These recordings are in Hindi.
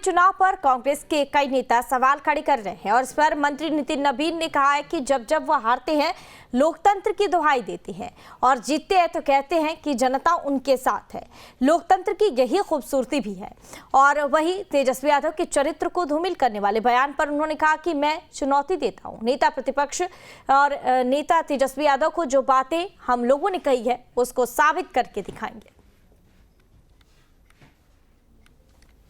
चुनाव पर कांग्रेस के कई नेता सवाल खड़े कर रहे हैं और इस पर मंत्री नितिन नवीन ने कहा है कि जब जब वह हारते हैं लोकतंत्र की दुहाई देते हैं और जीतते हैं तो कहते हैं कि जनता उनके साथ है। लोकतंत्र की यही खूबसूरती भी है। और वही तेजस्वी यादव के चरित्र को धूमिल करने वाले बयान पर उन्होंने कहा कि मैं चुनौती देता हूं नेता प्रतिपक्ष और नेता तेजस्वी यादव को। जो बातें हम लोगों ने कही है उसको साबित करके दिखाएंगे।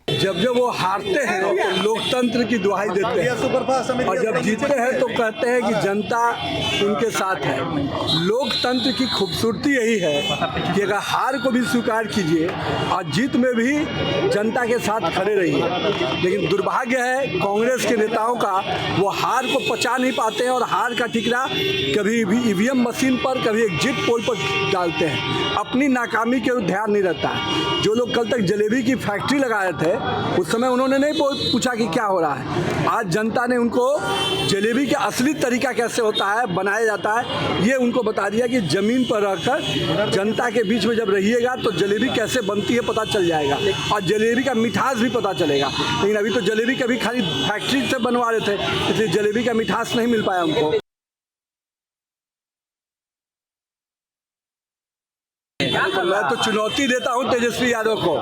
जब जब वो हारते हैं तो लोकतंत्र की दुहाई देते हैं और जब जीतते हैं तो कहते हैं कि जनता उनके साथ है। लोकतंत्र की खूबसूरती यही है कि अगर हार को भी स्वीकार कीजिए और जीत में भी जनता के साथ खड़े रहिए। लेकिन दुर्भाग्य है कांग्रेस के नेताओं का, वो हार को पचा नहीं पाते हैं और हार का ठिकरा कभी भी ईवीएम मशीन पर, कभी एग्जिट पोल पर डालते हैं। अपनी नाकामी के ध्यान नहीं रहता है। जो लोग कल तक जलेबी की फैक्ट्री लगाए थे उस समय उन्होंने नहीं पूछा कि क्या हो रहा है। आज जनता ने उनको जलेबी का असली तरीका कैसे होता है, बनाया जाता है, ये उनको बता दिया कि ज़मीन पर रहकर जनता के बीच में जब रहिएगा तो जलेबी कैसे बनती है पता चल जाएगा और जलेबी का मिठास भी पता चलेगा। लेकिन अभी तो जलेबी कभी खाली फैक्ट्री से बनवा रहे थे, इसलिए जलेबी का मिठास नहीं मिल पाया हमको। मैं तो चुनौती देता हूं तेजस्वी यादव को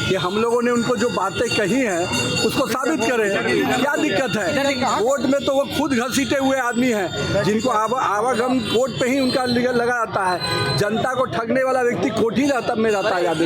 कि हम लोगों ने उनको जो बातें कही हैं उसको साबित करें। क्या दिक्कत है? वोट में तो वो खुद घसीटे हुए आदमी हैं जिनको आवागम वोट पे ही उनका लगा रहता है। जनता को ठगने वाला व्यक्ति कोठी में रहता है। याद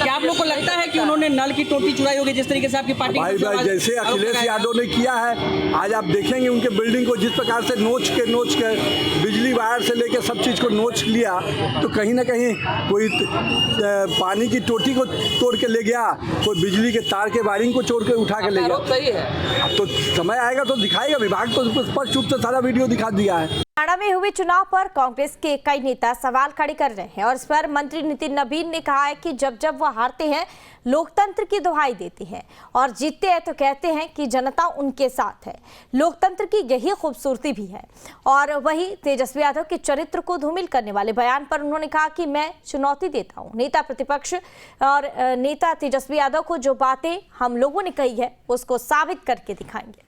क्या आप लोग को लगता है कि उन्होंने नल की टोटी चुराई होगी जिस तरीके से आपकी पार्टी? भाई जैसे अखिलेश यादव ने किया है, आज आप देखेंगे उनके बिल्डिंग को जिस प्रकार से नोच के बिजली वायर से लेकर सब चीज़ को नोच लिया, तो कहीं ना कहीं कोई पानी की टोटी को तोड़ के ले गया, कोई बिजली के तार के वायरिंग को चोर के उठा के ले गया। सही है, तो समय आएगा तो दिखाएगा। विभाग तो स्पष्ट रूप से सारा वीडियो दिखा दिया है। हरियाणा में हुए चुनाव पर कांग्रेस के कई नेता सवाल खड़े कर रहे हैं और इस पर मंत्री नितिन नवीन ने कहा है कि जब जब वह हारते हैं लोकतंत्र की दुहाई देते हैं और जीतते हैं तो कहते हैं कि जनता उनके साथ है। लोकतंत्र की यही खूबसूरती भी है। और वही तेजस्वी यादव के चरित्र को धूमिल करने वाले बयान पर उन्होंने कहा कि मैं चुनौती देता हूं नेता प्रतिपक्ष और नेता तेजस्वी यादव को। जो बातें हम लोगों ने कही है उसको साबित करके दिखाएंगे।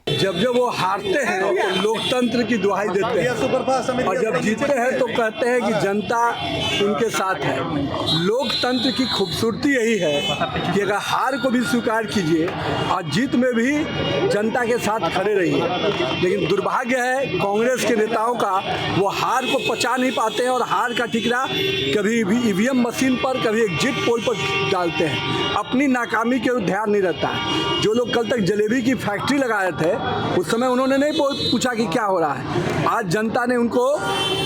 जब जब वो हारते हैं तो लोकतंत्र की दुहाई देते हैं और जब जीतते हैं तो कहते हैं कि जनता उनके साथ है। लोकतंत्र की खूबसूरती यही है कि अगर हार को भी स्वीकार कीजिए और जीत में भी जनता के साथ खड़े रहिए। लेकिन दुर्भाग्य है कांग्रेस के नेताओं का, वो हार को पचा नहीं पाते हैं और हार का ठिकरा कभी भी ईवीएम मशीन पर, कभी एग्जिट पोल पर डालते हैं। अपनी नाकामी के ध्यान नहीं रहता है। जो लोग कल तक जलेबी की फैक्ट्री लगाए थे उस समय उन्होंने नहीं पूछा कि क्या हो रहा है। आज जनता ने उनको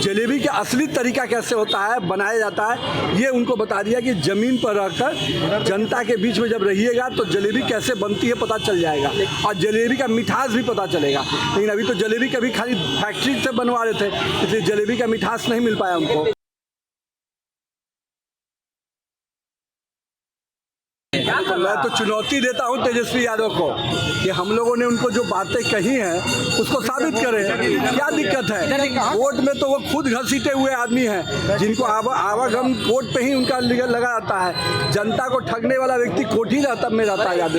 जलेबी का असली तरीका कैसे होता है, बनाया जाता है, ये उनको बता दिया कि ज़मीन पर रहकर जनता के बीच में जब रहिएगा तो जलेबी कैसे बनती है पता चल जाएगा और जलेबी का मिठास भी पता चलेगा। लेकिन अभी तो जलेबी कभी खाली फैक्ट्री से बनवा रहे थे, इसलिए जलेबी का मिठास नहीं मिल पाया हमको। मैं तो चुनौती देता हूं तेजस्वी यादव को कि हम लोगों ने उनको जो बातें कही हैं उसको साबित करें। क्या दिक्कत है? वोट में तो वो खुद घसीटे हुए आदमी हैं जिनको आवागम वोट पे ही उनका लगा रहता है। जनता को ठगने वाला व्यक्ति कोठी में रहता है। याद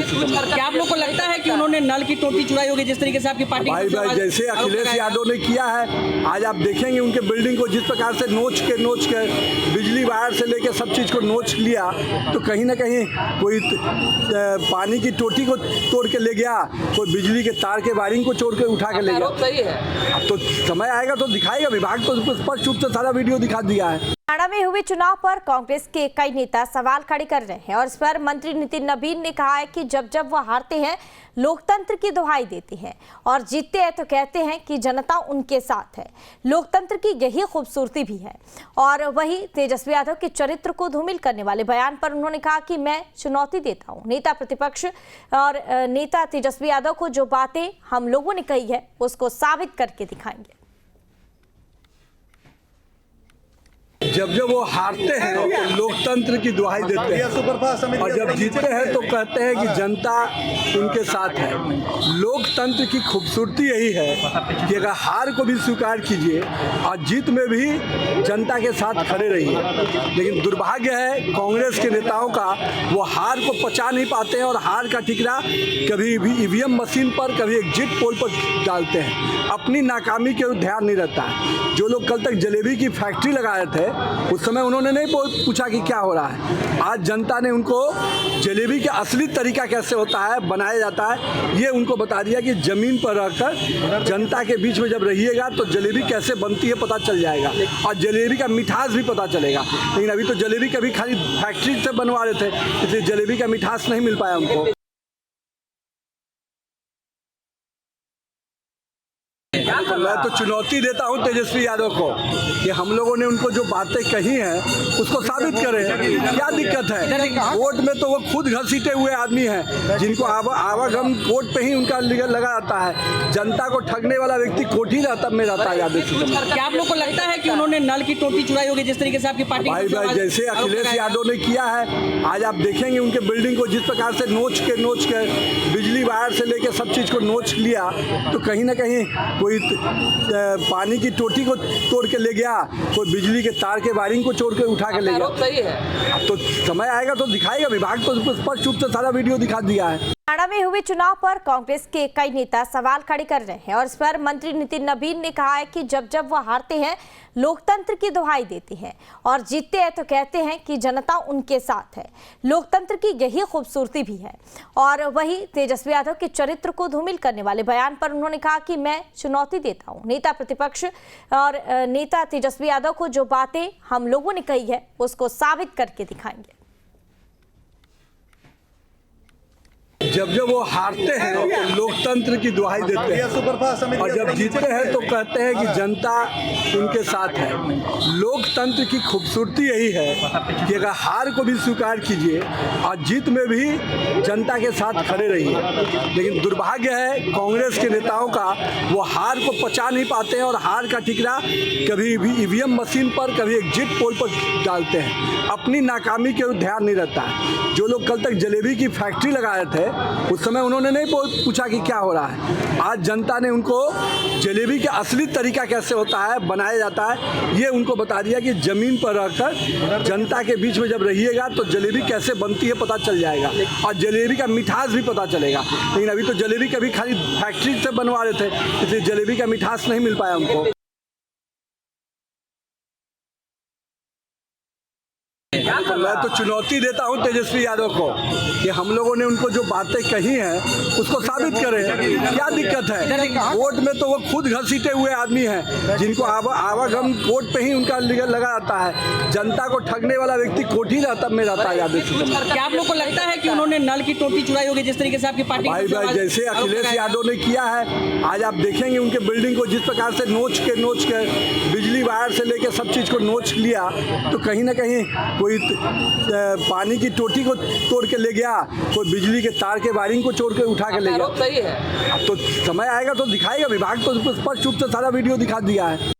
क्या आप लोग को लगता है कि उन्होंने नल की टोटी चुराई होगी जिस तरीके से आपकी पार्टी? भाई जैसे अखिलेश यादव ने किया है, आज आप देखेंगे उनके बिल्डिंग को जिस प्रकार से नोच के बिजली वायर से लेकर सब चीज़ को नोच लिया, तो कहीं ना कहीं कोई पानी की टोटी को तोड़ के ले गया, कोई बिजली के तार के वायरिंग को चोर के उठा के ले गया। सही है, तो समय आएगा तो दिखाएगा। विभाग तो स्पष्ट रूप से सारा वीडियो दिखा दिया है। हरियाणा में हुए चुनाव पर कांग्रेस के कई नेता सवाल खड़े कर रहे हैं और इस पर मंत्री नितिन नवीन ने कहा है कि जब जब वह हारते हैं लोकतंत्र की दुहाई देते हैं और जीतते हैं तो कहते हैं कि जनता उनके साथ है। लोकतंत्र की यही खूबसूरती भी है। और वही तेजस्वी यादव के चरित्र को धूमिल करने वाले बयान पर उन्होंने कहा कि मैं चुनौती देता हूं नेता प्रतिपक्ष और नेता तेजस्वी यादव को। जो बातें हम लोगों ने कही है उसको साबित करके दिखाएंगे। जब जब वो हारते हैं तो लोकतंत्र की दुहाई देते हैं और जब जीतते हैं तो कहते हैं कि जनता उनके साथ है। लोकतंत्र की खूबसूरती यही है कि अगर हार को भी स्वीकार कीजिए और जीत में भी जनता के साथ खड़े रहिए। लेकिन दुर्भाग्य है कांग्रेस के नेताओं का, वो हार को पचा नहीं पाते हैं और हार का ठिकरा कभी भी ईवीएम मशीन पर, कभी एग्जिट पोल पर डालते हैं। अपनी नाकामी के ध्यान नहीं रहता है। जो लोग कल तक जलेबी की फैक्ट्री लगाए थे उस समय उन्होंने नहीं पूछा कि क्या हो रहा है। आज जनता ने उनको जलेबी का असली तरीका कैसे होता है, बनाया जाता है, ये उनको बता दिया कि ज़मीन पर रहकर जनता के बीच में जब रहिएगा तो जलेबी कैसे बनती है पता चल जाएगा और जलेबी का मिठास भी पता चलेगा। लेकिन अभी तो जलेबी कभी खाली फैक्ट्री से बनवा रहे थे, इसलिए जलेबी का मिठास नहीं मिल पाया उनको। मैं तो चुनौती देता हूं तेजस्वी यादव को कि हम लोगों ने उनको जो बातें कही हैं उसको साबित करें। क्या दिक्कत है? वोट में तो वो खुद घसीटे हुए आदमी हैं जिनको आवागम वोट पे ही उनका लगा रहता है। जनता को ठगने वाला व्यक्ति कोठी में रहता है। याद क्या आप लोग को लगता है कि उन्होंने नल की टोटी चुराई होगी जिस तरीके से आपकी पार्टी? भाई जैसे अखिलेश यादव ने किया है, आज आप देखेंगे उनके बिल्डिंग को जिस प्रकार से नोच के बिजली वायर से लेकर सब चीज़ को नोच लिया, तो कहीं ना कहीं कोई पानी की टोटी को तोड़ के ले गया, कोई बिजली के तार के वायरिंग को तोड़ के उठा के ले गया। सही है, तो समय आएगा तो दिखाएगा। विभाग तो स्पष्ट रूप से सारा वीडियो दिखा दिया है। हरियाणा में हुए चुनाव पर कांग्रेस के कई नेता सवाल खड़े कर रहे हैं और इस पर मंत्री नितिन नबीन ने कहा है कि जब जब वो हारते हैं लोकतंत्र की दुहाई देते हैं और जीतते हैं तो कहते हैं कि जनता उनके साथ है। लोकतंत्र की यही खूबसूरती भी है। और वही तेजस्वी यादव के चरित्र को धूमिल करने वाले बयान पर उन्होंने कहा कि मैं चुनौती देता हूं नेता प्रतिपक्ष और नेता तेजस्वी यादव को। जो बातें हम लोगों ने कही है उसको साबित करके दिखाएंगे। जब जब वो हारते हैं तो लोकतंत्र की दुहाई देते हैं और जब जीतते हैं तो कहते हैं कि जनता उनके साथ है। लोकतंत्र की खूबसूरती यही है कि अगर हार को भी स्वीकार कीजिए और जीत में भी जनता के साथ खड़े रहिए। लेकिन दुर्भाग्य है कांग्रेस के नेताओं का, वो हार को पचा नहीं पाते हैं और हार का ठिकरा कभी भी ईवीएम मशीन पर, कभी एग्जिट पोल पर डालते हैं। अपनी नाकामी के ध्यान नहीं रहता है। जो लोग कल तक जलेबी की फैक्ट्री लगाए थे उस समय उन्होंने नहीं पूछा कि क्या हो रहा है। आज जनता ने उनको जलेबी का असली तरीका कैसे होता है, बनाया जाता है, ये उनको बता दिया कि ज़मीन पर रहकर जनता के बीच में जब रहिएगा तो जलेबी कैसे बनती है पता चल जाएगा और जलेबी का मिठास भी पता चलेगा। लेकिन अभी तो जलेबी कभी खाली फैक्ट्री से बनवा रहे थे, इसलिए जलेबी का मिठास नहीं मिल पाया उनको। मैं तो चुनौती देता हूं तेजस्वी यादव को कि हम लोगों ने उनको जो बातें कही हैं उसको साबित करें। क्या दिक्कत है? वोट में तो वो खुद घसीटे हुए आदमी हैं जिनको आवागम वोट पे ही उनका लगा रहता है। जनता को ठगने वाला व्यक्ति कोठी में रहता है। याद क्या आप लोग को लगता है कि उन्होंने नल की टोटी चुराई होगी जिस तरीके से आपकी पार्टी? भाई जैसे अखिलेश यादव ने किया है, आज आप देखेंगे उनके बिल्डिंग को जिस प्रकार से नोच के बिजली वायर से लेकर सब चीज़ को नोच लिया, तो कहीं ना कहीं कोई पानी की टोटी को तोड़ के ले गया, कोई बिजली के तार के वायरिंग को तोड़ के उठा के ले गया। सही है, तो समय आएगा तो दिखाएगा। विभाग तो स्पष्ट रूप से सारा वीडियो दिखा दिया है।